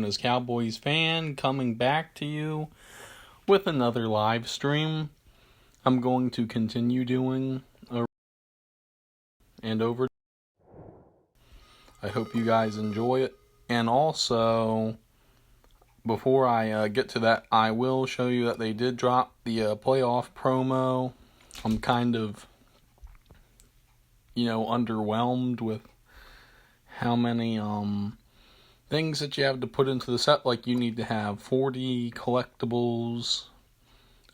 As Cowboys fan, coming back to you with another live stream. I'm going to continue doing over. I hope you guys enjoy it. And also, before I get to that, I will show you that they did drop the playoff promo. I'm kind of, underwhelmed with how many things that you have to put into the set. Like, you need to have 40 collectibles.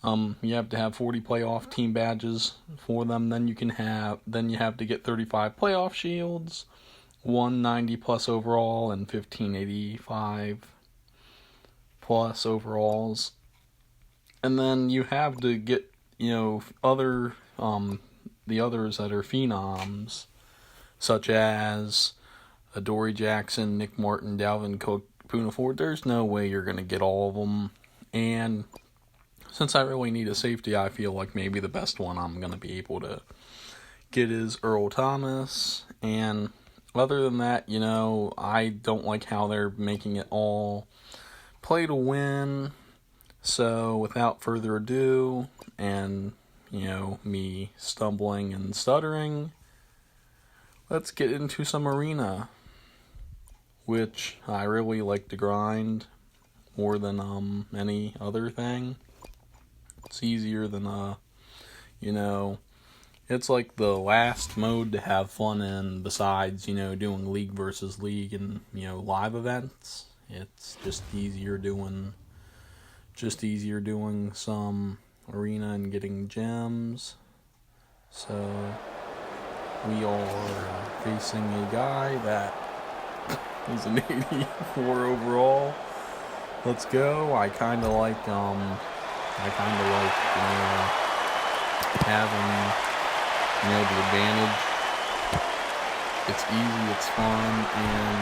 You have to have 40 playoff team badges for them. Then you have to get 35 playoff shields, 190 plus overall, and 1585 plus overalls. And then you have to get, the others that are phenoms, such as Adoree Jackson, Nick Martin, Dalvin Cook, Poona Ford. There's no way you're going to get all of them. And since I really need a safety, I feel like maybe the best one I'm going to be able to get is Earl Thomas. And other than that, I don't like how they're making it all play to win. So without further ado, and, me stumbling and stuttering, let's get into some arena, which I really like to grind more than any other thing. It's easier than it's like the last mode to have fun in besides, doing league versus league and, live events. It's just easier doing some arena and getting gems. So we are facing a guy that is an 84 overall. Let's go. I kind of like having, the advantage. It's easy, it's fun, and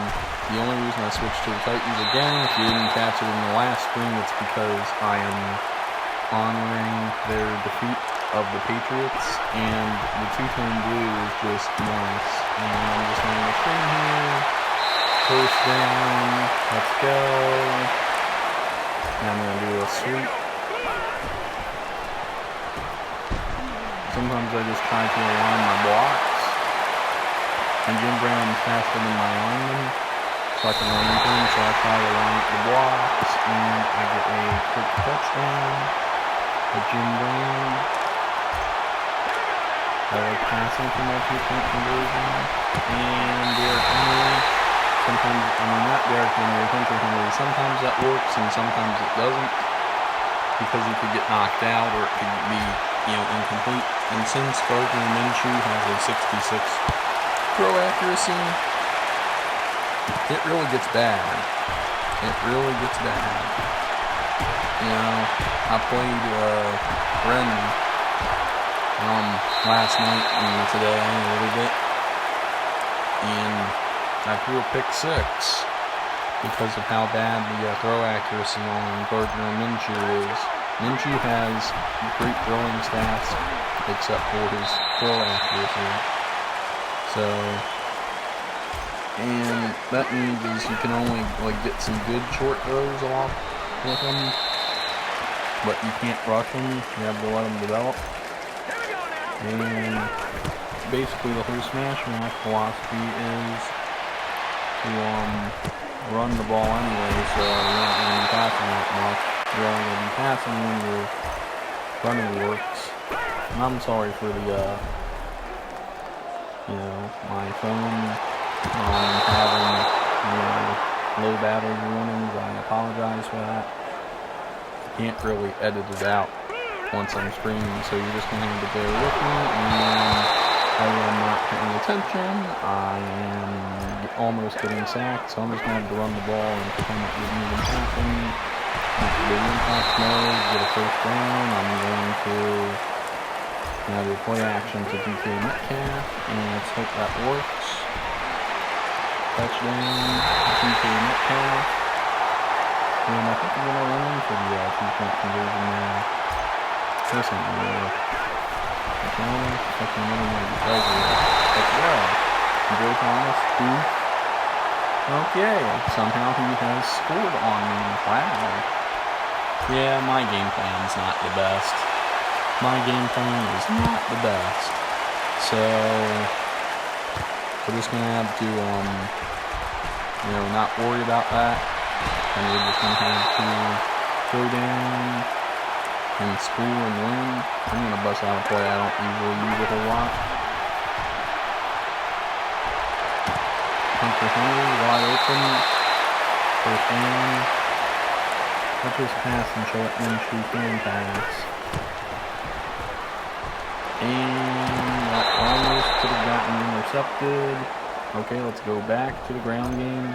the only reason I switched to the Titans again, if you didn't catch it in the last stream, it's because I am honoring their defeat of the Patriots, and the two-tone blue is just nice. And I'm just running the stream here. First down. Let's go. And I'm going to do a sweep. Sometimes I just try to align my blocks. And Jim Brown's faster than my lineman, so I can run into him, so I try to line up the blocks, and I get a quick touchdown with Jim Brown. I like passing for my two-point conversion. And Derrick Henry. Not Derrick Henry, Hunter Henry. Sometimes that works and sometimes it doesn't, because he could get knocked out or it could be, incomplete. And since Gardner Minshew has a 66 throw accuracy, it really gets bad. I played Ren last night and today a little bit, and I threw a pick 6 because of how bad the throw accuracy on Gardner Minshew is. Minshew has great throwing stats except for his throw accuracy. So, and that means is you can only get some good short throws off with him, but you can't rush him. You have to let him develop. And basically the whole Smash Mouth philosophy is to run the ball anyway, so you're not going to be passing that much. You're only going to be passing when your running works. And I'm sorry for the my phone having low battery warnings. I apologize for that. I can't really edit it out once I'm streaming, so you're just going to have to bear with me. And although I'm not paying attention, I am almost getting sacked, so I'm just going to have to run the ball and pretend it didn't even happen. The impact mode, get a first down. I'm going to now do a play action to DK Metcalf, and let's hope that works. Touchdown, DK Metcalf. And I think we're going to run in for the 2-point conversion now. This ain't going to work. Let's go. Joe Thomas, 2. Okay, somehow he has scored on me. Wow. Yeah, my game plan's not the best. My game plan is not the best. So, we're just gonna have to, not worry about that. And we're just gonna have to go down and score and win. I'm gonna bust out a play I don't usually use a whole lot. Hunter Henry, wide open. First down. Let this pass and show it Minshew can pass. And that almost could have gotten intercepted. Okay, let's go back to the ground game.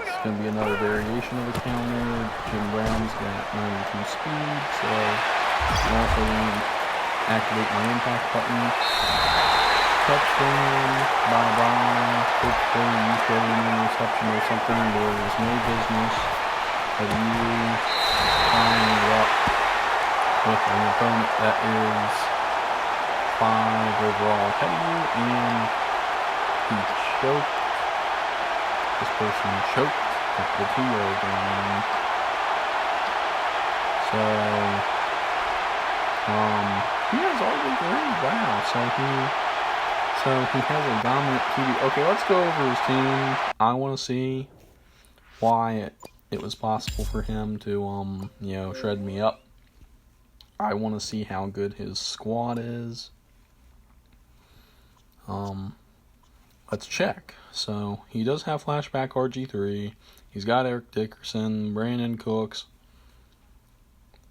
It's going to be another variation of the counter. Jim Brown's got 92 speed, so I'm also going to activate my impact button. Touchdown, bye-bye. Hopefully you throw an interception or something. There is no business of you tying up with an opponent that is 5 overall ahead of you, and he choked. This person choked at the 2-yard line. So, he has all the grade. Wow. So he has a dominant QB. Okay, let's go over his team. I want to see why it was possible for him to, shred me up. I want to see how good his squad is. Let's check. So, he does have flashback RG3. He's got Eric Dickerson, Brandon Cooks,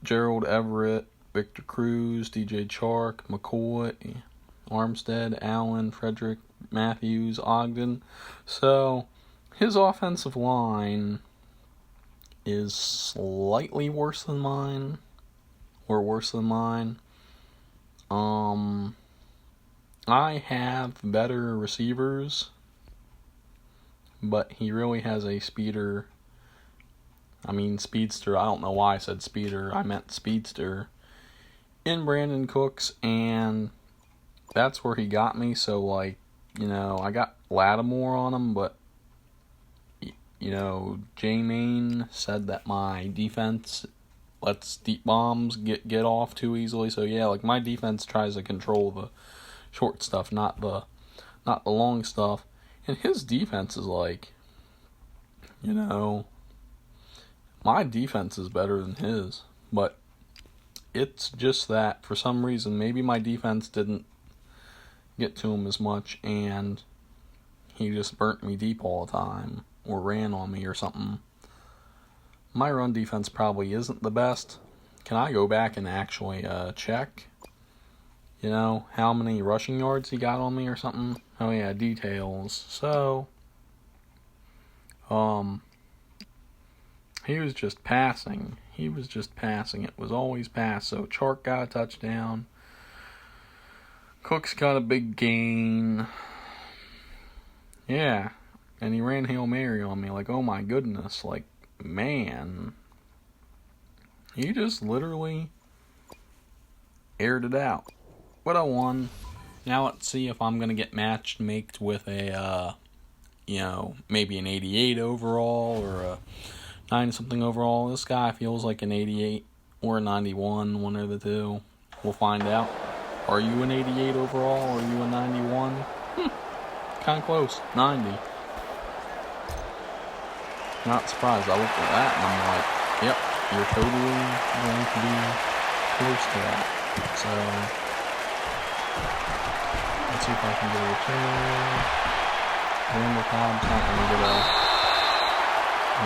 Gerald Everett, Victor Cruz, DJ Chark, McCoy, Armstead, Allen, Frederick, Matthews, Ogden. So, his offensive line is slightly worse than mine. Or worse than mine. I have better receivers, but he really has a speedster. I don't know why I said speeder. I meant speedster in Brandon Cooks, and that's where he got me. So, I got Lattimore on him, but, J-Main said that my defense lets deep bombs get off too easily. So, yeah, my defense tries to control the short stuff, not the long stuff. And his defense is my defense is better than his. But it's just that for some reason, maybe my defense didn't get to him as much, and he just burnt me deep all the time, or ran on me or something. My run defense probably isn't the best. Can I go back and actually check? How many rushing yards he got on me or something? Oh yeah, details. So, he was just passing. It was always pass. So, Chark got a touchdown. Cook's got a big gain. Yeah. And he ran Hail Mary on me. Oh my goodness. Man. He just literally aired it out. But I won. Now let's see if I'm going to get matched maked with a, maybe an 88 overall or a 9-something overall. This guy feels like an 88 or a 91, one of the two. We'll find out. Are you an 88 overall or are you a 91? Kind of close. 90. Not surprised. I looked at that and I'm like, yep, you're totally going to be close to that. So, let's see if I can get a return. Randall Cobb's not going to get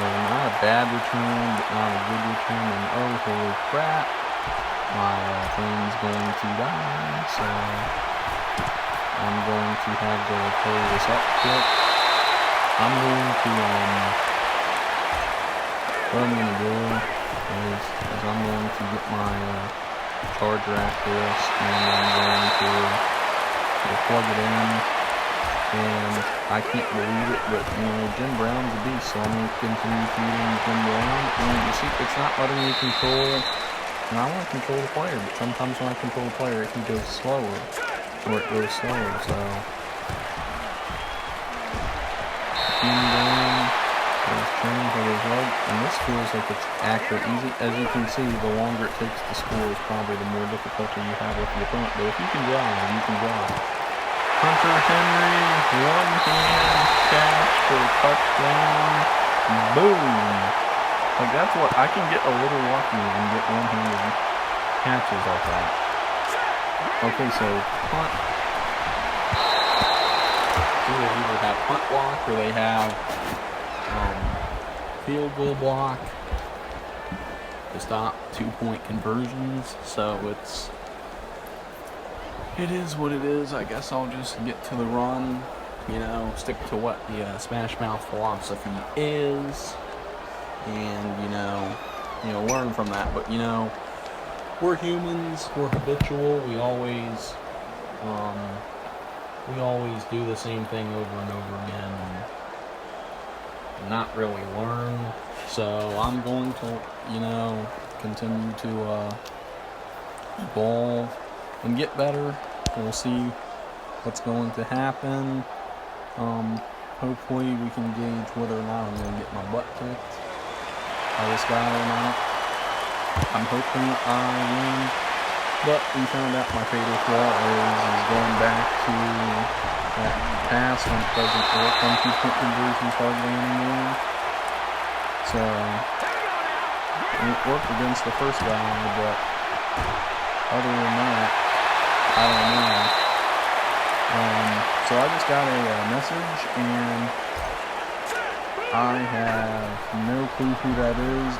not a bad return, but not a good return. And oh, holy crap, my thing's going to die. So, I'm going to have to pull this up quick. I'm going to, what I'm going to do is I'm going to get my charger after this, and I'm going to plug it in, and I can't believe it, but Jim Brown's a beast, so I'm going to continue feeding Jim Brown, and you see, it's not letting me control, and I want to control the player, but sometimes when I control the player, he goes slower, or it goes slower, so Jim Brown And this feels like it's actually easy. As you can see, the longer it takes to score is probably the more difficulty you have with the opponent. But if you can drive, you can drive. Hunter Henry, one-hand catch for a touchdown. Boom! Like, that's what, I can get a little lucky and get one-handed catches like that. Okay, so punt. So they either have punt block or they have field goal block to stop 2-point conversions. So it is what it is. I guess I'll just get to the run, stick to what the Smash Mouth philosophy is, and learn from that. But we're humans, we're habitual, we always do the same thing over and over again and not really learn. So I'm going to continue to evolve and get better. We'll see what's going to happen. Hopefully we can gauge whether or not I'm going to get my butt kicked by this guy or not. I'm hoping I win, but we found out my fatal flaw is going back to that past when it doesn't work on 2-point conversions hardly anymore. So it worked against the first guy, but other than that, I don't know. So I just got a message, and I have no clue who that is.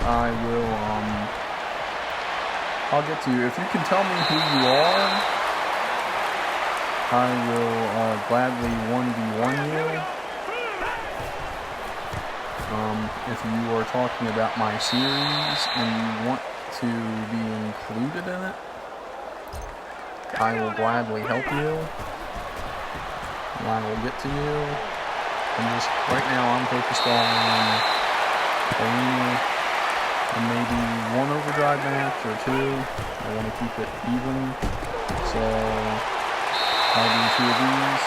I'll get to you. If you can tell me who you are, I will gladly 1v1 you. If you are talking about my series and you want to be included in it, I will gladly help you, and I will get to you. And just right now I'm focused on arena and maybe one overdrive match or two. I want to keep it even, so I'll do 2 of these.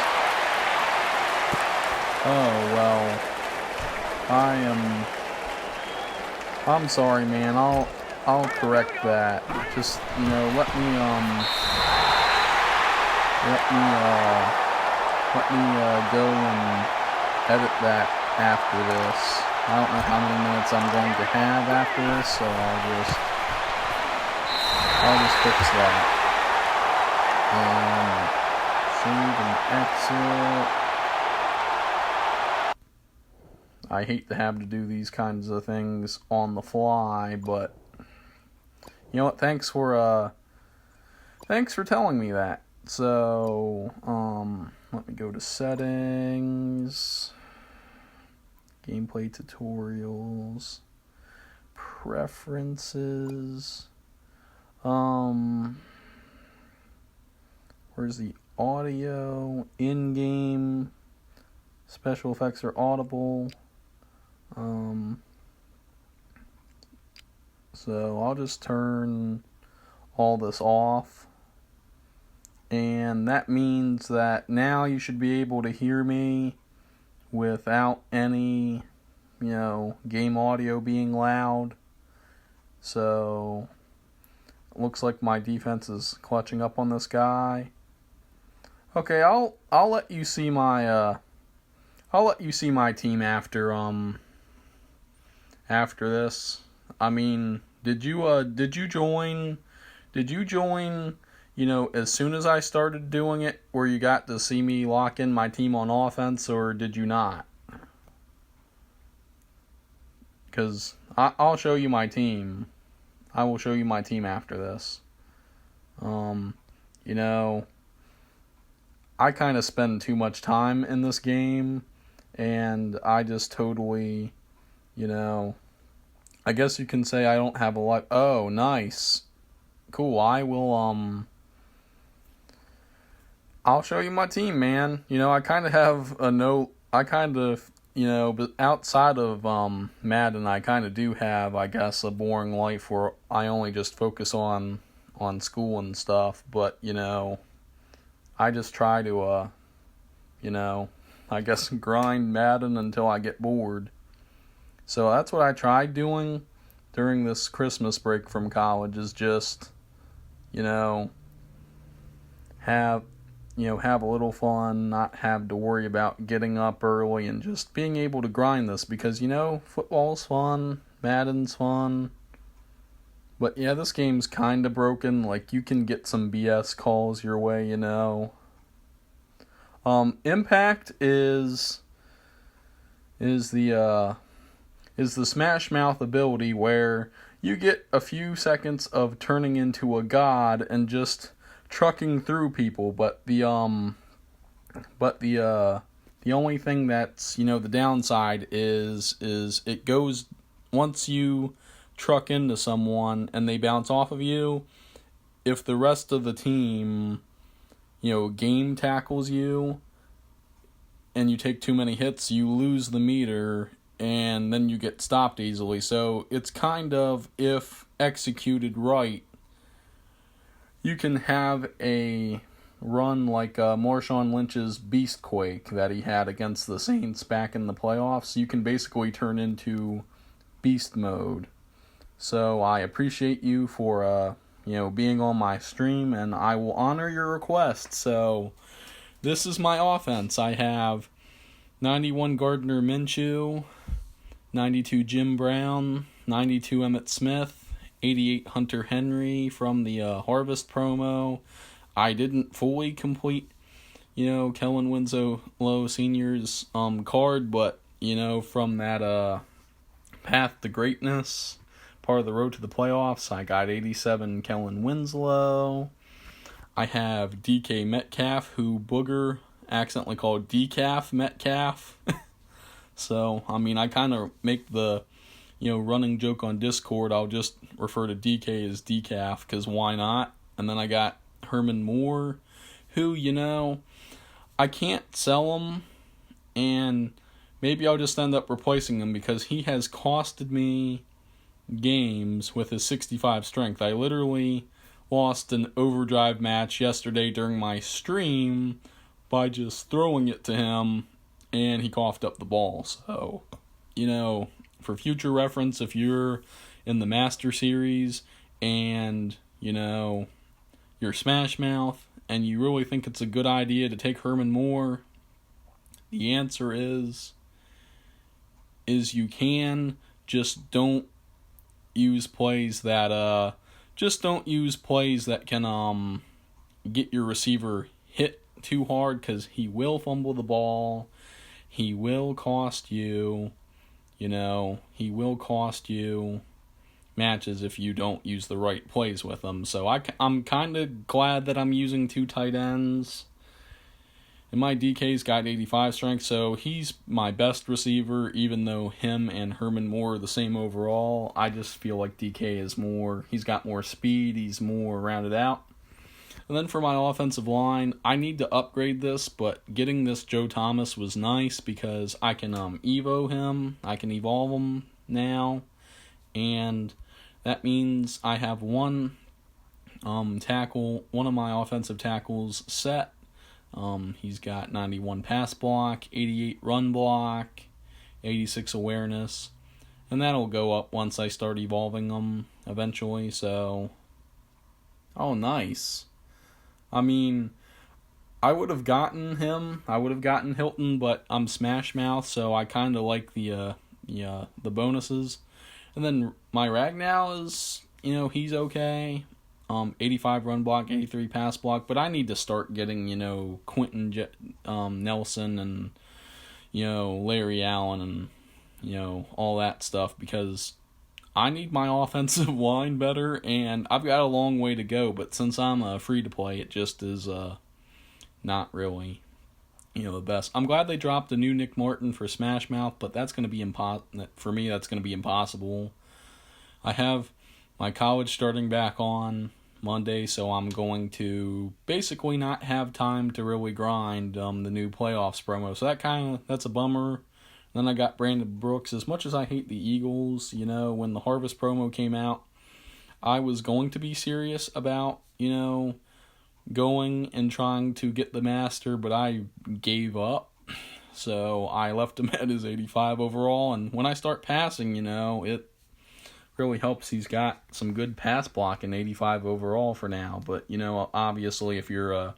Oh well, I'm sorry, man. I'll correct that. Just let me go and edit that after this. I don't know how many minutes I'm going to have after this, so I'll just fix that. Save and exit. I hate to have to do these kinds of things on the fly, but you know what? Thanks for telling me that. So, let me go to settings, gameplay tutorials, preferences, where's the audio, in-game, special effects are audible, so I'll just turn all this off. And that means that now you should be able to hear me without any, game audio being loud. So, it looks like my defense is clutching up on this guy. Okay, I'll let you see my team after this. I mean, did you join? As soon as I started doing it, where you got to see me lock in my team on offense, or did you not? Because I'll show you my team. I will show you my team after this. I kind of spend too much time in this game, and I just totally, I guess you can say I don't have a life. Oh, nice. Cool, I will, I'll show you my team, man. I kind of have but outside of Madden, I kind of do have, I guess, a boring life where I only just focus on school and stuff. But, I just try to, I guess, grind Madden until I get bored. So that's what I tried doing during this Christmas break from college, is just, you know, have have a little fun, not have to worry about getting up early, and just being able to grind this, because football's fun, Madden's fun. But yeah, this game's kind of broken. Like, you can get some BS calls your way. Impact is the Smash Mouth ability, where you get a few seconds of turning into a god and just trucking through people. But the only thing that's the downside is it goes, once you truck into someone and they bounce off of you, if the rest of the team game tackles you and you take too many hits, you lose the meter and then you get stopped easily. So it's kind of, if executed right, you can have a run like Marshawn Lynch's Beastquake that he had against the Saints back in the playoffs. You can basically turn into beast mode. So I appreciate you for being on my stream, and I will honor your request. So this is my offense. I have 91 Gardner Minshew, 92 Jim Brown, 92 Emmitt Smith, 88 Hunter Henry from the Harvest promo. I didn't fully complete, Kellen Winslow Sr.'s card, but, from that path to greatness, part of the road to the playoffs, I got 87 Kellen Winslow. I have DK Metcalf, who Booger accidentally called Decaf Metcalf. So, I kind of make the, running joke on Discord. I'll just refer to DK as Decaf, because why not? And then I got Herman Moore, who, I can't sell him, and maybe I'll just end up replacing him, because he has costed me games with his 65 strength. I literally lost an overdrive match yesterday during my stream by just throwing it to him, and he coughed up the ball. So, for future reference, if you're in the Master Series and, you're Smash Mouth and you really think it's a good idea to take Herman Moore, the answer is you can. Just don't use plays that can get your receiver hit too hard, because he will fumble the ball. He will cost you, he will cost you matches if you don't use the right plays with him. So I'm kind of glad that I'm using 2 tight ends. And my DK's got 85 strength, so he's my best receiver, even though him and Herman Moore are the same overall. I just feel like DK is he's got more speed, he's more rounded out. And then for my offensive line, I need to upgrade this, but getting this Joe Thomas was nice, because I can evolve him now, and that means I have one of my offensive tackles set. He's got 91 pass block, 88 run block, 86 awareness, and that'll go up once I start evolving them eventually. So, nice. I would have gotten him. I would have gotten Hilton, but I'm Smash Mouth, so I kind of like the bonuses. And then my Ragnow is, he's okay. 85 run block, 83 pass block, but I need to start getting, Quentin Nelson and, Larry Allen and, all that stuff, because I need my offensive line better, and I've got a long way to go, but since I'm free to play, it just is not really, the best. I'm glad they dropped a new Nick Martin for Smash Mouth, but that's going to be for me, that's going to be impossible. I have my college starting back on Monday, so I'm going to basically not have time to really grind the new playoffs promo. So that's a bummer. Then I got Brandon Brooks. As much as I hate the Eagles, when the Harvest promo came out, I was going to be serious about, going and trying to get the master, but I gave up. So I left him at his 85 overall, and when I start passing, it really helps. He's got some good pass blocking, 85 overall for now. But, obviously if you're a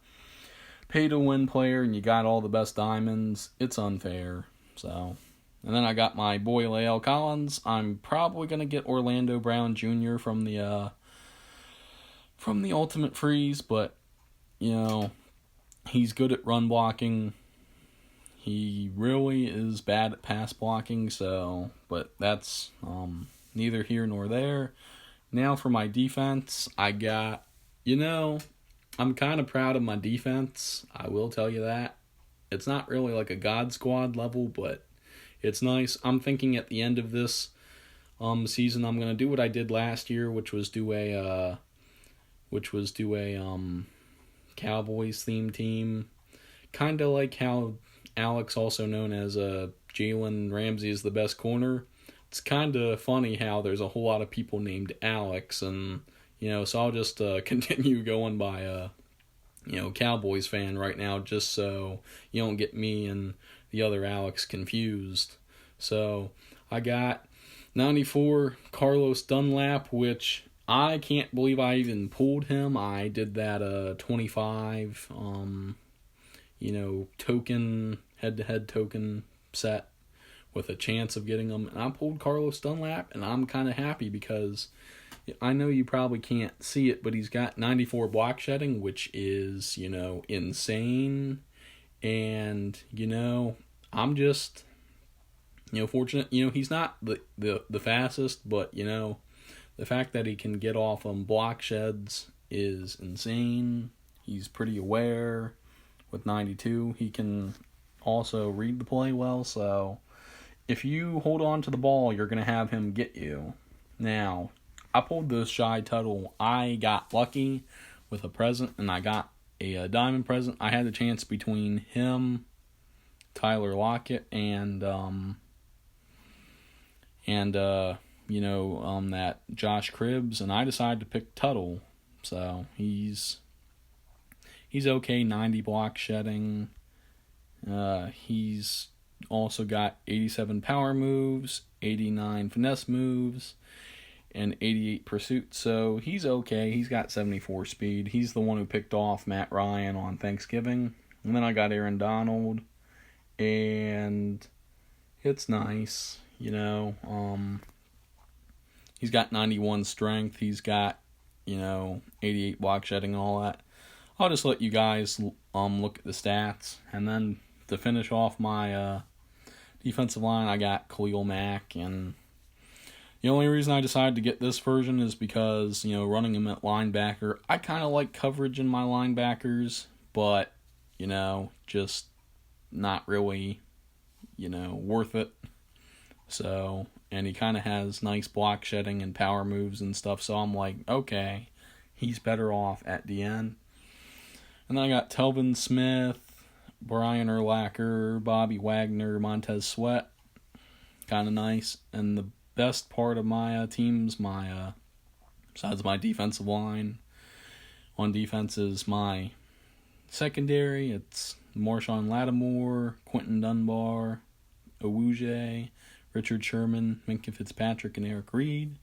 pay-to-win player and you got all the best diamonds, it's unfair. So, and then I got my boy Lael Collins. I'm probably going to get Orlando Brown Jr. from the Ultimate Freeze, but, he's good at run blocking. He really is bad at pass blocking, but that's neither here nor there. Now for my defense, I got, I'm kind of proud of my defense. I will tell you that. It's not really like a God Squad level, but it's nice. I'm thinking at the end of this season, I'm going to do what I did last year, which was do a Cowboys theme team. Kind of like how Alex, also known as Jalen Ramsey, is the best corner. It's kind of funny how there's a whole lot of people named Alex, and so I'll just continue going by Cowboys fan right now, just so you don't get me and the other Alex confused. So I got 94 Carlos Dunlap, which I can't believe I even pulled him. I did that 25 token, head-to-head token set with a chance of getting him. And I pulled Carlos Dunlap, and I'm kind of happy because I know you probably can't see it, but he's got 94 block shedding, which is, insane. And, I'm just, fortunate. He's not the fastest, but, the fact that he can get off block sheds is insane. He's pretty aware. With 92, he can also read the play well, so if you hold on to the ball, you're going to have him get you. Now, I pulled this Shy Tuttle. I got lucky with a present, and I got a diamond present. I had a chance between him, Tyler Lockett, and that Josh Cribbs, and I decided to pick Tuttle. So he's okay, 90 block shedding. He's also got 87 power moves, 89 finesse moves, and 88 pursuit. So he's okay. He's got 74 speed. He's the one who picked off Matt Ryan on Thanksgiving. And then I got Aaron Donald, and it's nice, he's got 91 strength. He's got, 88 block shedding and all that. I'll just let you guys look at the stats. And then to finish off my defensive line, I got Khalil Mack. And the only reason I decided to get this version is because, running him at linebacker, I kind of like coverage in my linebackers, but, just not really, worth it. So, and he kind of has nice block shedding and power moves and stuff, so I'm like, okay, he's better off at the end. And then I got Telvin Smith, Brian Urlacher, Bobby Wagner, Montez Sweat. Kind of nice. And the best part of my team's besides my defensive line, on defense is my secondary. It's Marshawn Lattimore, Quentin Dunbar, Owuje, Richard Sherman, Minkah Fitzpatrick, and Eric Reed.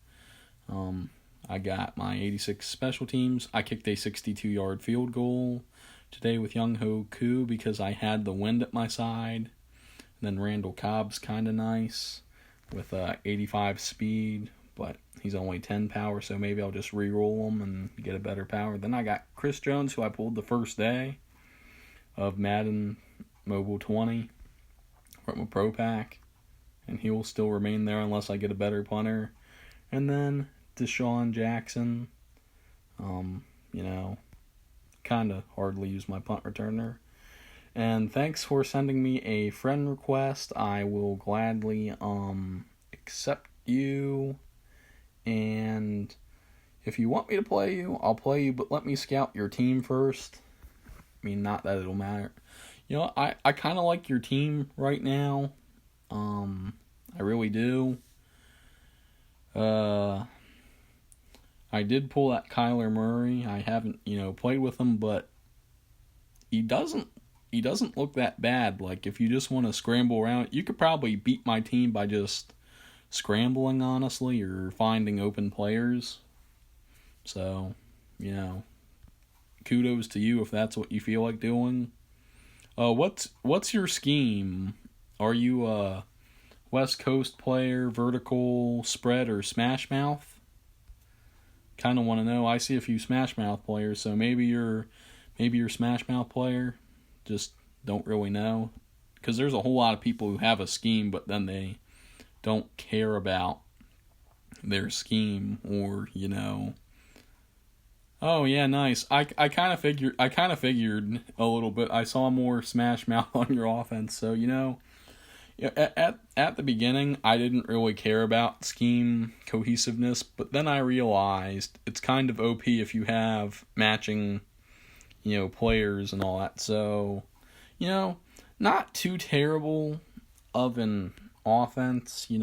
I got my 86 special teams. I kicked a 62-yard field goal today with Young Ho Koo because I had the wind at my side. And then Randall Cobb's kind of nice with 85 speed, but he's only 10 power, so maybe I'll just re-roll him and get a better power. Then I got Chris Jones, who I pulled the first day of Madden Mobile 20 from a Pro Pack, and he will still remain there unless I get a better punter. And then Deshaun Jackson, kind of hardly use my punt returner. And thanks for sending me a friend request. I will gladly accept you. And if you want me to play you, I'll play you, but let me scout your team first. I mean, not that it'll matter. I kind of like your team right now. I really do. I did pull that Kyler Murray. I haven't, played with him, but he doesn't he doesn't look that bad. Like, if you just want to scramble around, you could probably beat my team by just scrambling, honestly, or finding open players. So, kudos to you if that's what you feel like doing. What's your scheme? Are you a West Coast player, vertical, spread, or smash mouth? Kind of want to know. I see a few smash mouth players, so maybe you're smash mouth player. Just don't really know, because there's a whole lot of people who have a scheme, but then they don't care about their scheme, or Oh yeah, nice. I kind of figured a little bit. I saw more smash mouth on your offense, so at the beginning I didn't really care about scheme cohesiveness, but then I realized it's kind of OP if you have matching, players and all that. So, not too terrible of an offense. I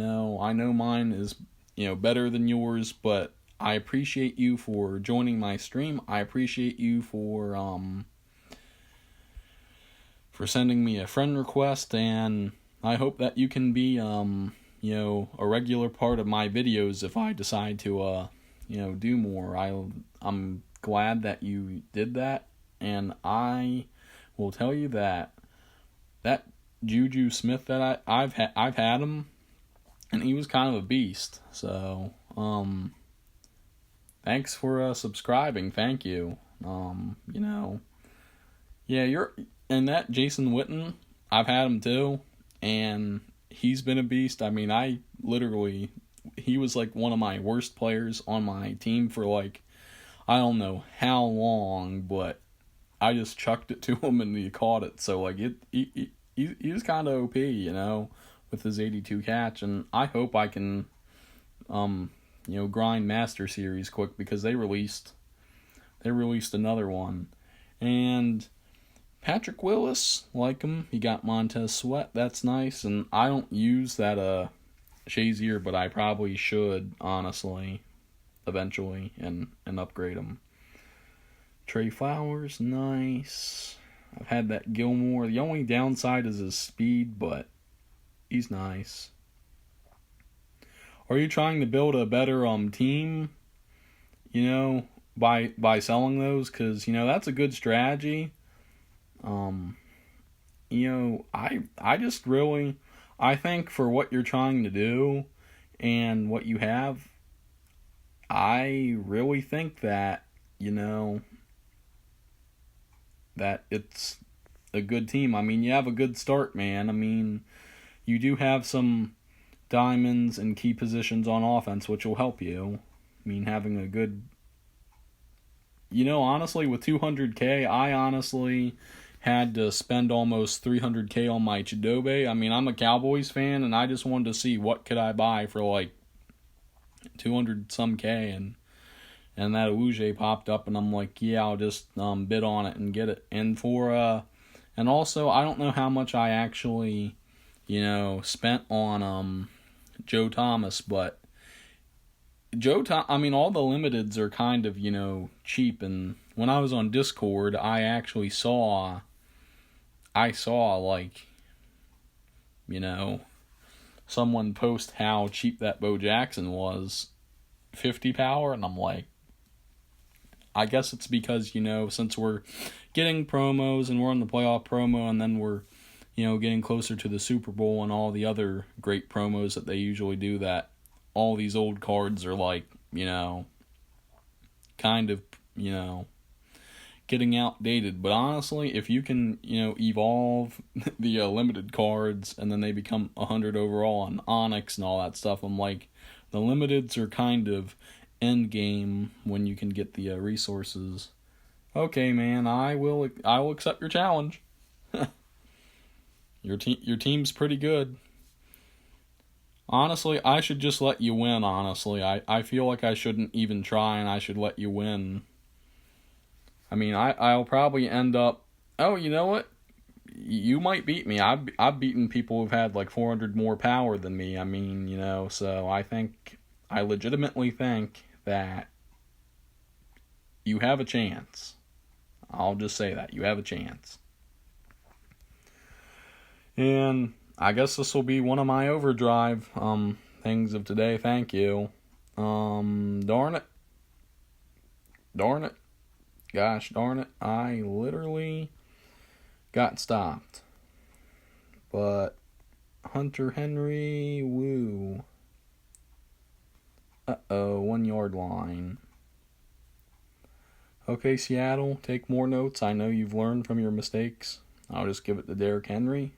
know mine is better than yours, but I appreciate you for joining my stream. I appreciate you for sending me a friend request, and I hope that you can be a regular part of my videos if I decide to do more. I'm glad that you did that, and I will tell you that Juju Smith that I've had him, and he was kind of a beast. So thanks for subscribing. Thank you. And that Jason Witten, I've had him too, and he's been a beast. I mean, he was like one of my worst players on my team for like, I don't know how long, but I just chucked it to him and he caught it. So like he was kind of OP, with his 82 catch, and I hope I can grind Master Series quick, because they released another one. And Patrick Willis, like him. He got Montez Sweat. That's nice. And I don't use that Shazier, but I probably should, honestly, eventually, and upgrade him. Trey Flowers, nice. I've had that Gilmore. The only downside is his speed, but he's nice. Are you trying to build a better team, by selling those? Because, that's a good strategy. I just really, I think for what you're trying to do and what you have, I really think that, that it's a good team. I mean, you have a good start, man. I mean, you do have some diamonds and key positions on offense, which will help you. I mean, having a good, honestly, with 200K, I honestly had to spend almost 300K on my Chidobe. I mean, I'm a Cowboys fan, and I just wanted to see what could I buy for like 200 some K, and that Uge popped up, and I'm like, yeah, I'll just bid on it and get it. And and also, I don't know how much I actually, spent on Joe Thomas, but I mean, all the limiteds are kind of, cheap, and when I was on Discord, I actually saw like, someone post how cheap that Bo Jackson was, 50 power, and I'm like, I guess it's because, since we're getting promos and we're on the playoff promo, and then we're, getting closer to the Super Bowl and all the other great promos that they usually do, that all these old cards are like, kind of, getting outdated. But honestly, if you can, evolve the limited cards, and then they become 100 overall on Onyx and all that stuff, I'm like, the limiteds are kind of end game when you can get the resources. Okay, man, I will accept your challenge. Your team's pretty good. Honestly, I should just let you win, honestly. I feel like I shouldn't even try, and I should let you win. I mean, I'll probably end up... Oh, you know what? You might beat me. I've beaten people who've had like 400 more power than me. I mean, so I legitimately think that you have a chance. I'll just say that. You have a chance. And I guess this will be one of my overdrive things of today. Thank you. Darn it. Gosh darn it. I literally got stopped. But Hunter Henry, woo. 1 yard line. Okay, Seattle, take more notes. I know you've learned from your mistakes. I'll just give it to Derrick Henry.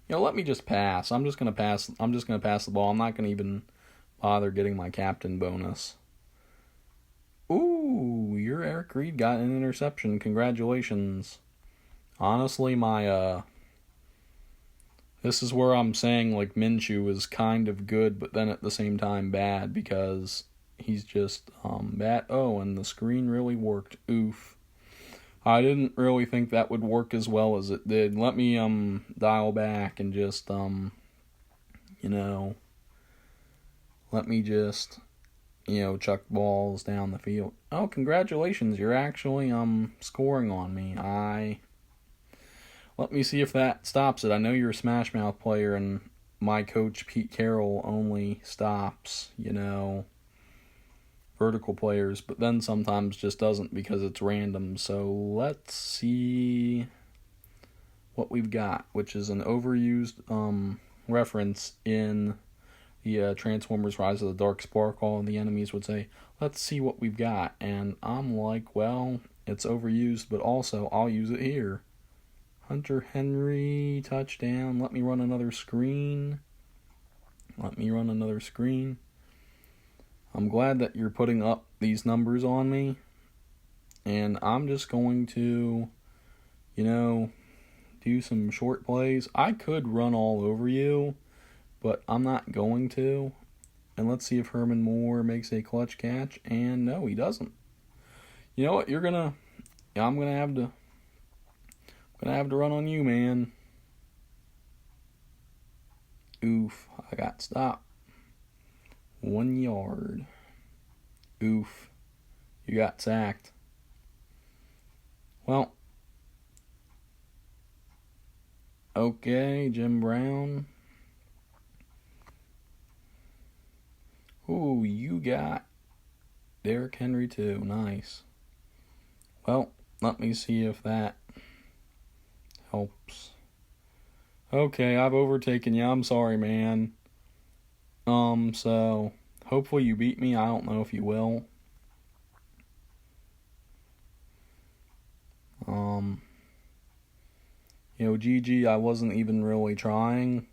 Let me just pass. I'm just gonna pass the ball. I'm not gonna even bother getting my captain bonus. Ooh, your Eric Reed got an interception. Congratulations. Honestly, this is where I'm saying like Minshew is kind of good, but then at the same time bad because he's just bad. Oh, and the screen really worked. Oof. I didn't really think that would work as well as it did. Let me dial back and just let me just chuck balls down the field. Oh, congratulations. You're actually scoring on me. Let me see if that stops it. I know you're a Smash Mouth player and my coach Pete Carroll only stops, vertical players, but then sometimes just doesn't because it's random. So let's see what we've got, which is an overused reference in the Transformers Rise of the Dark Sparkle, and the enemies would say, let's see what we've got. And I'm like, well, it's overused, but also I'll use it here. Hunter Henry, touchdown. Let me run another screen. I'm glad that you're putting up these numbers on me. And I'm just going to, do some short plays. I could run all over you, but I'm not going to. And let's see if Herman Moore makes a clutch catch. And no, he doesn't. You know what? I'm gonna have to run on you, man. Oof, I got stopped. 1 yard. Oof, you got sacked. Well, okay, Jim Brown. Ooh, you got Derrick Henry too. Nice. Well, let me see if that helps. Okay, I've overtaken you. I'm sorry, man. So hopefully you beat me. I don't know if you will. GG, I wasn't even really trying.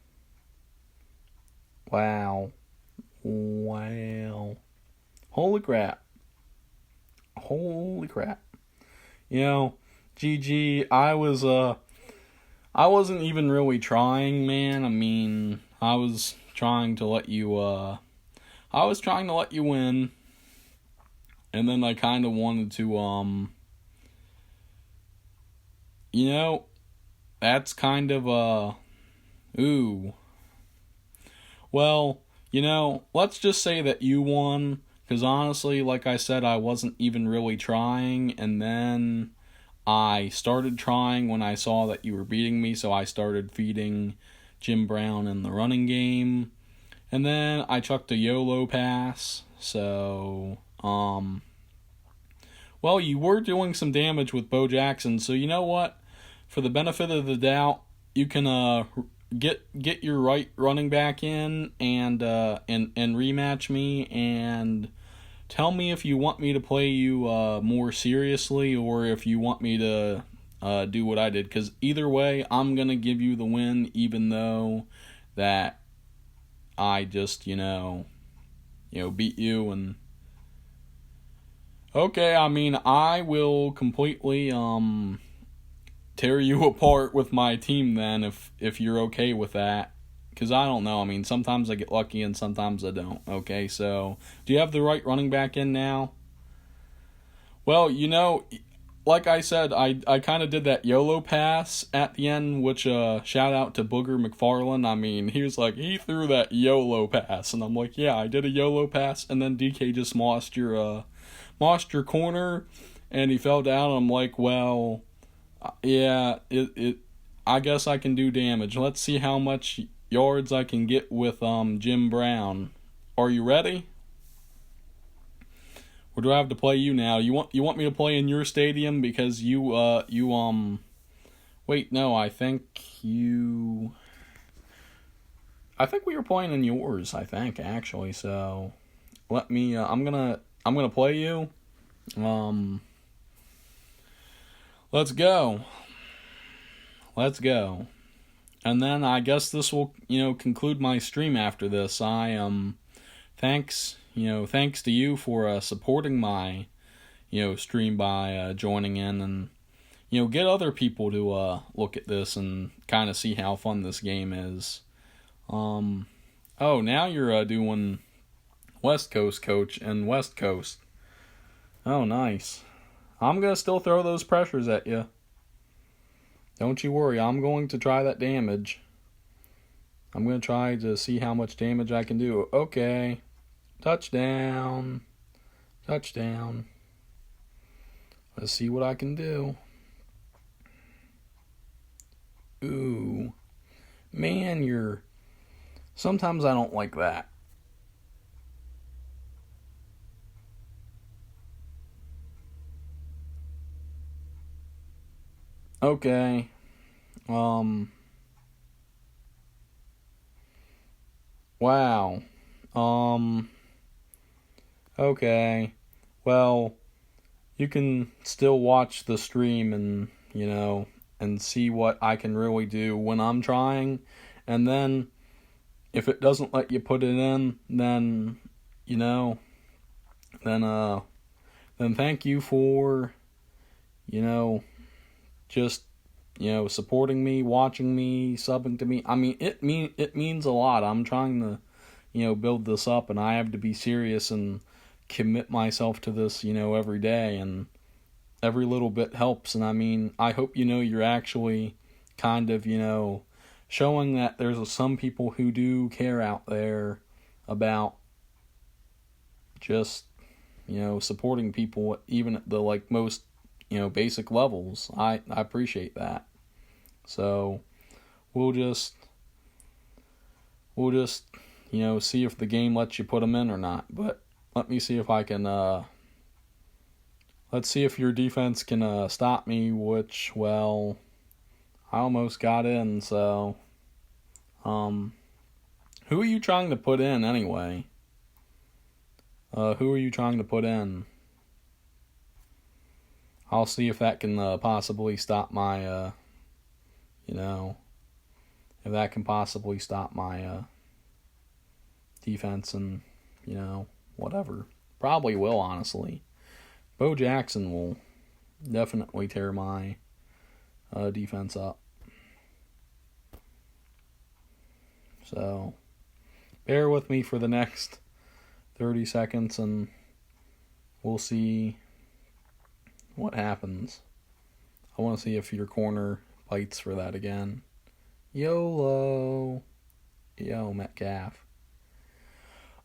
Wow. Holy crap. GG, I wasn't even really trying, man. I mean, I was trying to let you win. And then I kind of wanted to, that's kind of, ooh. Well, let's just say that you won. Because honestly, like I said, I wasn't even really trying. And then I started trying when I saw that you were beating me. So I started feeding Jim Brown in the running game. And then I chucked a YOLO pass. So, well, you were doing some damage with Bo Jackson. So you know what? For the benefit of the doubt, you can get your right running back in and rematch me and tell me if you want me to play you more seriously or if you want me to do what I did. Because either way, I'm gonna give you the win, even though that I just beat you. And okay, I mean, I will completely tear you apart with my team then if you're okay with that. Because I don't know. I mean, sometimes I get lucky and sometimes I don't. Okay, so do you have the right running back in now? Well, like I said, I kind of did that YOLO pass at the end, which shout out to Booger McFarland. I mean, he threw that YOLO pass, and I'm like, yeah, I did a YOLO pass, and then DK just mossed your corner, and he fell down, and I'm like, well, yeah, I guess I can do damage. Let's see how much yards I can get with Jim Brown. Are you ready? Or do I have to play you now? You want me to play in your stadium because wait, no, I think we were playing in yours, I think, actually. So let me I'm going to play you. Let's go. And then I guess this will, conclude my stream after this. Thanks to you for supporting my, stream by joining in and, get other people to look at this and kind of see how fun this game is. Oh, now you're doing West Coast coach and West Coast. Oh, nice. I'm going to still throw those pressures at you. Don't you worry, I'm going to try that damage. I'm going to try to see how much damage I can do. Okay. Touchdown. Let's see what I can do. Ooh. Man, sometimes I don't like that. Okay. Wow. Okay. Well, you can still watch the stream and, and see what I can really do when I'm trying. And then, if it doesn't let you put it in, then, then thank you for, just, supporting me, watching me, subbing to me. I mean, it means a lot. I'm trying to, build this up, and I have to be serious and commit myself to this, every day, and every little bit helps. And I mean, I hope, you're actually kind of, showing that there's some people who do care out there about just, supporting people, even at the, most, basic levels. I appreciate that. So, we'll just, see if the game lets you put them in or not. But let me see if I can, let's see if your defense can stop me, which, well, I almost got in, so, who are you trying to put in anyway? Who are you trying to put in? I'll see if that can possibly stop my, if that can possibly stop my defense and, whatever. Probably will, honestly. Bo Jackson will definitely tear my defense up. So, bear with me for the next 30 seconds and we'll see what happens. I want to see if your corner bites for that again. YOLO. Yo, Metcalf.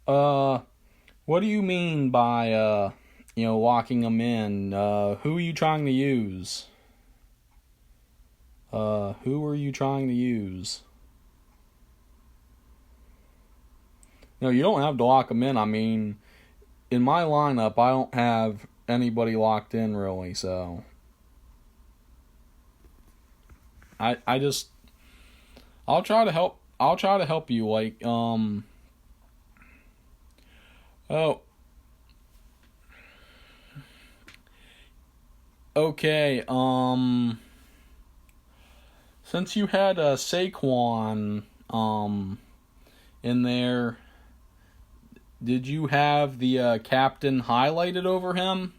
What do you mean by, locking them in? Who are you trying to use? Who are you trying to use? No, you don't have to lock them in. I mean, in my lineup, I don't have anybody locked in really, so I'll try to help. I'll try to help you. Okay. Since you had Saquon in there, did you have the captain highlighted over him?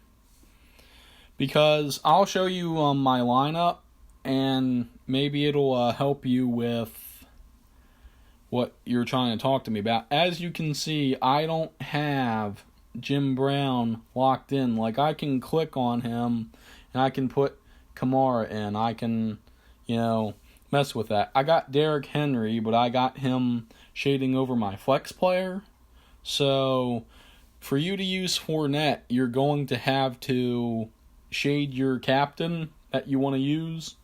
Because I'll show you my lineup, and maybe it'll help you with what you're trying to talk to me about. As you can see, I don't have Jim Brown locked in. I can click on him, and I can put Kamara in. I can, mess with that. I got Derrick Henry, but I got him shading over my flex player. So, for you to use Fournette, you're going to have to shade your captain that you want to use.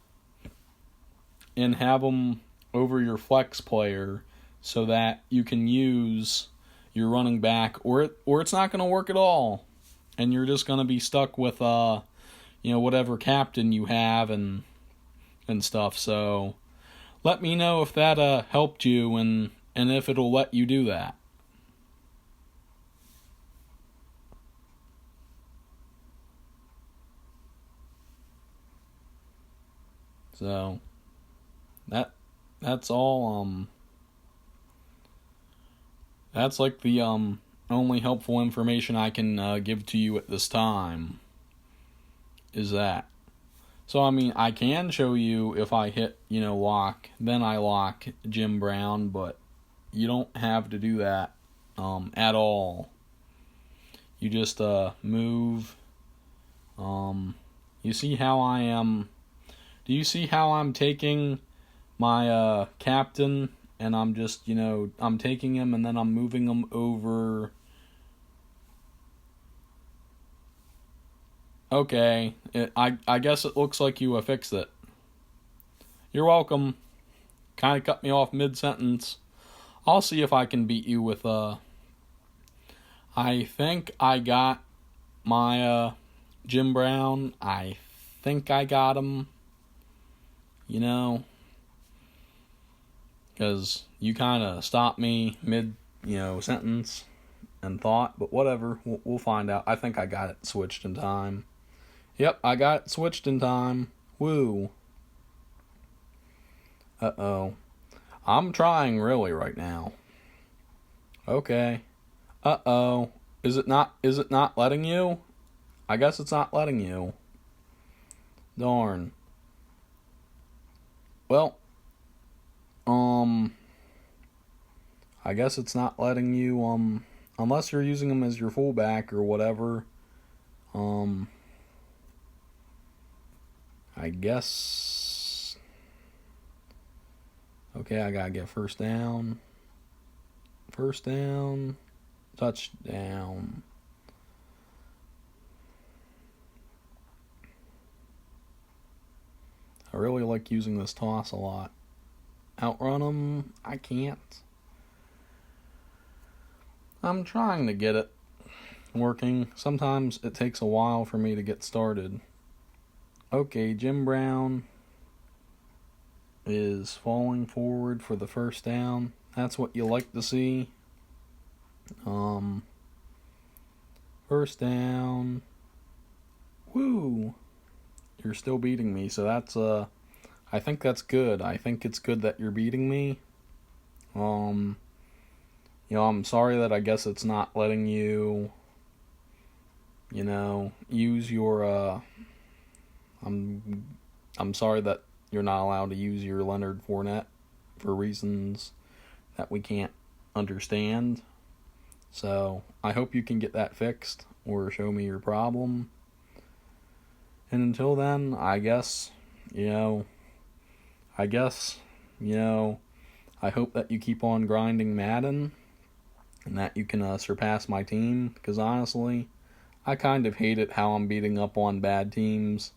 and have them over your flex player so that you can use your running back, or it's not going to work at all, and you're just going to be stuck with whatever captain you have and stuff. So let me know if that helped you and if it'll let you do that. So that's all. That's like the only helpful information I can give to you at this time. Is that. So I mean, I can show you if I hit lock, then I lock Jim Brown, but you don't have to do that at all. You just move. You see how I am. Do you see how I'm taking my captain, and I'm just, I'm taking him and then I'm moving him over. Okay, I guess it looks like you fixed it. You're welcome. Kind of cut me off mid-sentence. I'll see if I can beat you with I think I got my Jim Brown. I think I got him. Because you kind of stopped me mid, sentence and thought, but whatever, we'll find out. I think I got it switched in time. Yep, I got it switched in time. Woo. Uh-oh. I'm trying really right now. Okay. Uh-oh. Is it not letting you? I guess it's not letting you. Darn. Well, I guess it's not letting you, unless you're using him as your fullback or whatever. I guess. Okay, I gotta get first down. First down. Touchdown. I really like using this toss a lot. Outrun him? I can't. I'm trying to get it working. Sometimes it takes a while for me to get started. Okay, Jim Brown is falling forward for the first down. That's what you like to see. First down. Woo! You're still beating me, so that's I think that's good. I think it's good that you're beating me. I'm sorry that I guess it's not letting you use your I'm sorry that you're not allowed to use your Leonard Fournette for reasons that we can't understand. So I hope you can get that fixed or show me your problem. And until then, I guess, I hope that you keep on grinding Madden and that you can surpass my team, because honestly, I kind of hate it how I'm beating up on bad teams.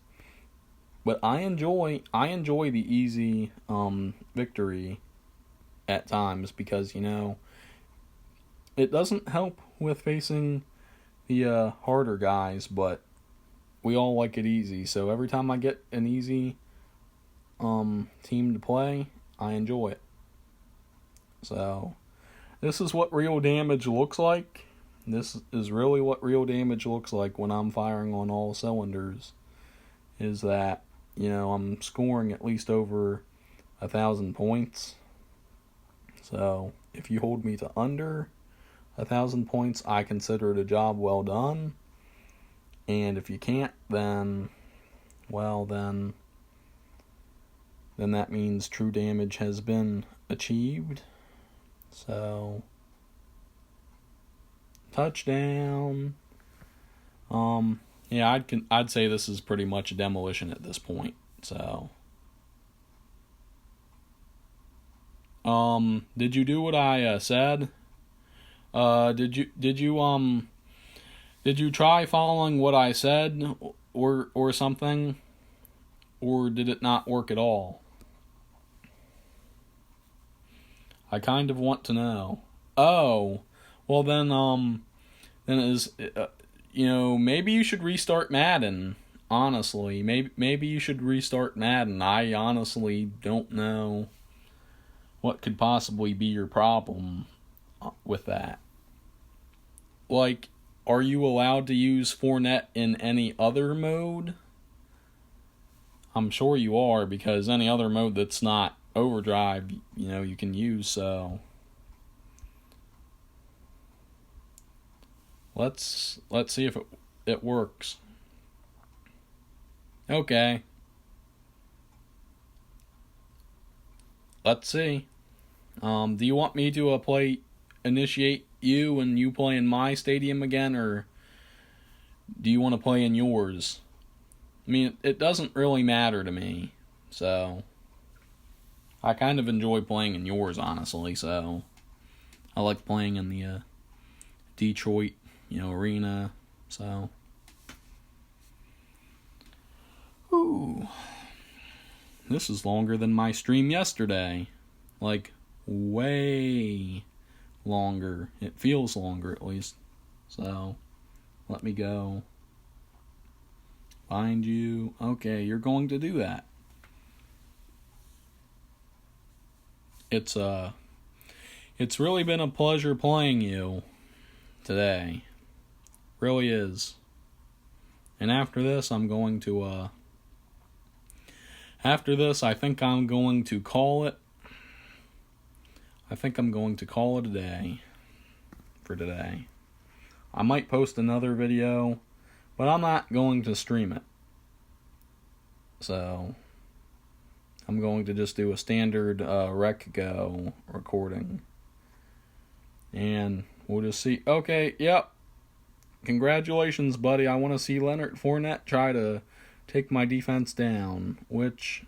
But I enjoy the easy victory at times, because, it doesn't help with facing the harder guys, but we all like it easy. So every time I get an easy team to play, I enjoy it. So this is what real damage looks like. This is really what real damage looks like when I'm firing on all cylinders. Is that, I'm scoring at least over 1,000 points. So if you hold me to under 1,000 points, I consider it a job well done. And if you can't, then that means true damage has been achieved. So, touchdown. Yeah, I'd say this is pretty much a demolition at this point. So, did you do what I said? Did you try following what I said or something? Or did it not work at all? I kind of want to know. Oh, well maybe you should restart Madden. Honestly, maybe you should restart Madden. I honestly don't know what could possibly be your problem with that. Like, are you allowed to use Fournette in any other mode? I'm sure you are, because any other mode that's not Overdrive, you can use, so let's see if it works. Okay. Let's see. Do you want me to initiate you and you play in my stadium again, or do you want to play in yours? I mean, it doesn't really matter to me, so I kind of enjoy playing in yours, honestly, so I like playing in the Detroit, arena, so. Ooh. This is longer than my stream yesterday. Like, way longer. It feels longer, at least. So, let me go. Find you. Okay, you're going to do that. It's really been a pleasure playing you today. Really is. And after this, I think I'm going to call it. I think I'm going to call it a day for today. I might post another video, but I'm not going to stream it. So, I'm going to just do a standard Rec Go recording. And we'll just see. Okay, yep. Congratulations, buddy. I want to see Leonard Fournette try to take my defense down, which,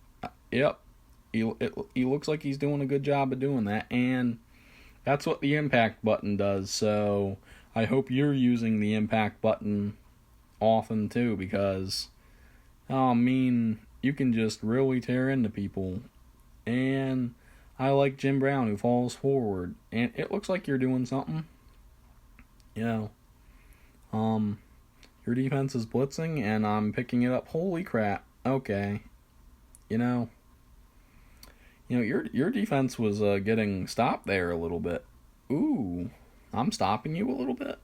yep, he looks like he's doing a good job of doing that, and that's what the impact button does, so I hope you're using the impact button often too, because, you can just really tear into people, and I like Jim Brown, who falls forward, and it looks like you're doing something, your defense is blitzing, and I'm picking it up. Holy crap. Okay. Your defense was getting stopped there a little bit. Ooh. I'm stopping you a little bit?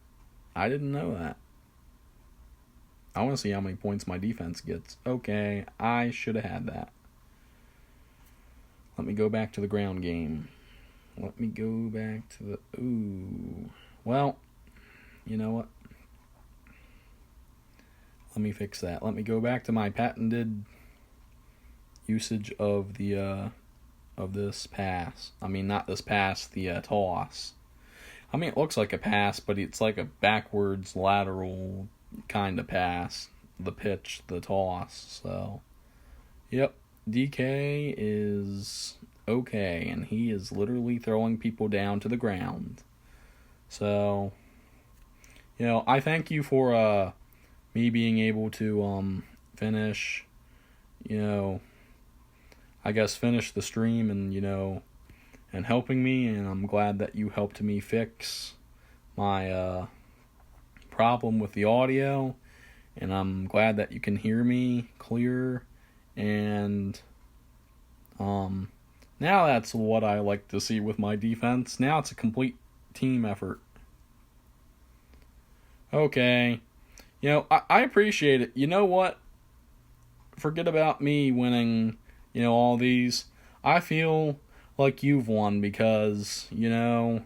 I didn't know that. I want to see how many points my defense gets. Okay. I should have had that. Let me go back to the ground game. Let me go back to the... Ooh. Well, you know what? Let me fix that. Let me go back to my patented usage of the of this pass. I mean, not this pass, the toss. I mean, it looks like a pass, but it's like a backwards lateral kind of pass. The pitch, the toss. So, yep, DK is okay, and he is literally throwing people down to the ground. So, I thank you for me being able to finish, finish the stream and, and helping me, and I'm glad that you helped me fix my problem with the audio, and I'm glad that you can hear me clear, and now that's what I like to see with my defense. Now it's a complete team effort. Okay. I appreciate it. You know what? Forget about me winning, all these. I feel like you've won because you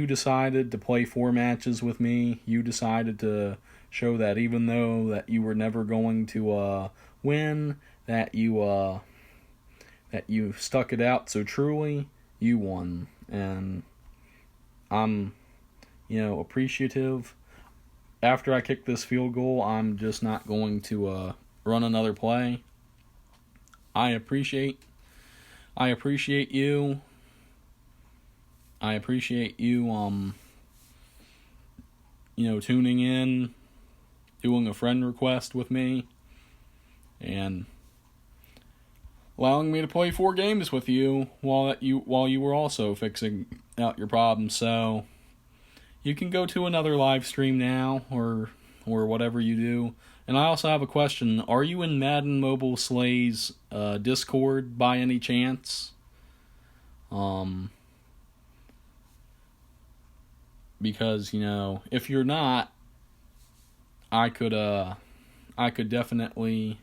decided to play 4 matches with me. You decided to show that even though that you were never going to win, that you stuck it out so truly, you won. And I'm, appreciative. After I kick this field goal, I'm just not going to run another play. I appreciate you. I appreciate you, tuning in, doing a friend request with me, and allowing me to play 4 games with you while you were also fixing out your problem. So you can go to another live stream now, or whatever you do. And I also have a question. Are you in Madden Mobile Slay's Discord by any chance? Because, if you're not, I could definitely,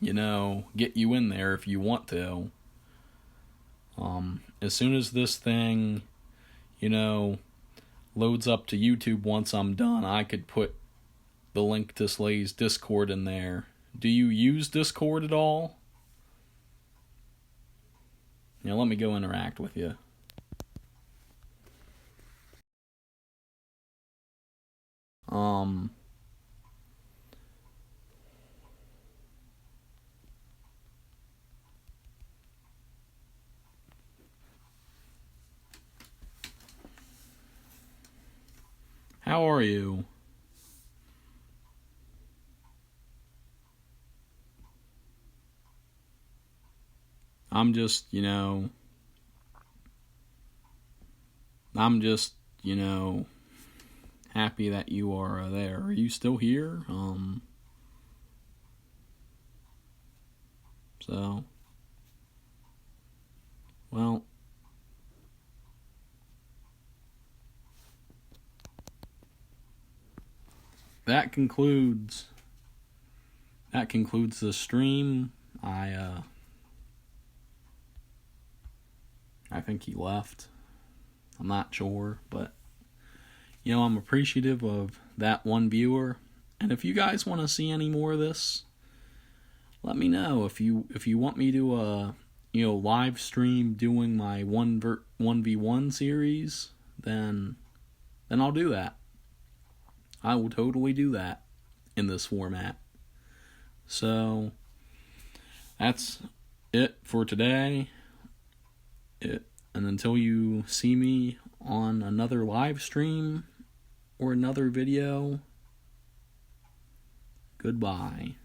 get you in there if you want to. As soon as this thing, loads up to YouTube once I'm done, I could put the link to Slay's Discord in there. Do you use Discord at all? Let me go interact with you. How are you? I'm just, happy that you are there. Are you still here? So, well, that concludes the stream. I think he left. I'm not sure, but I'm appreciative of that one viewer. And if you guys want to see any more of this, let me know. If you want me to live stream doing my 1v1 series, then I'll do that. I will totally do that in this format. So that's it for today. And until you see me on another live stream or another video, goodbye.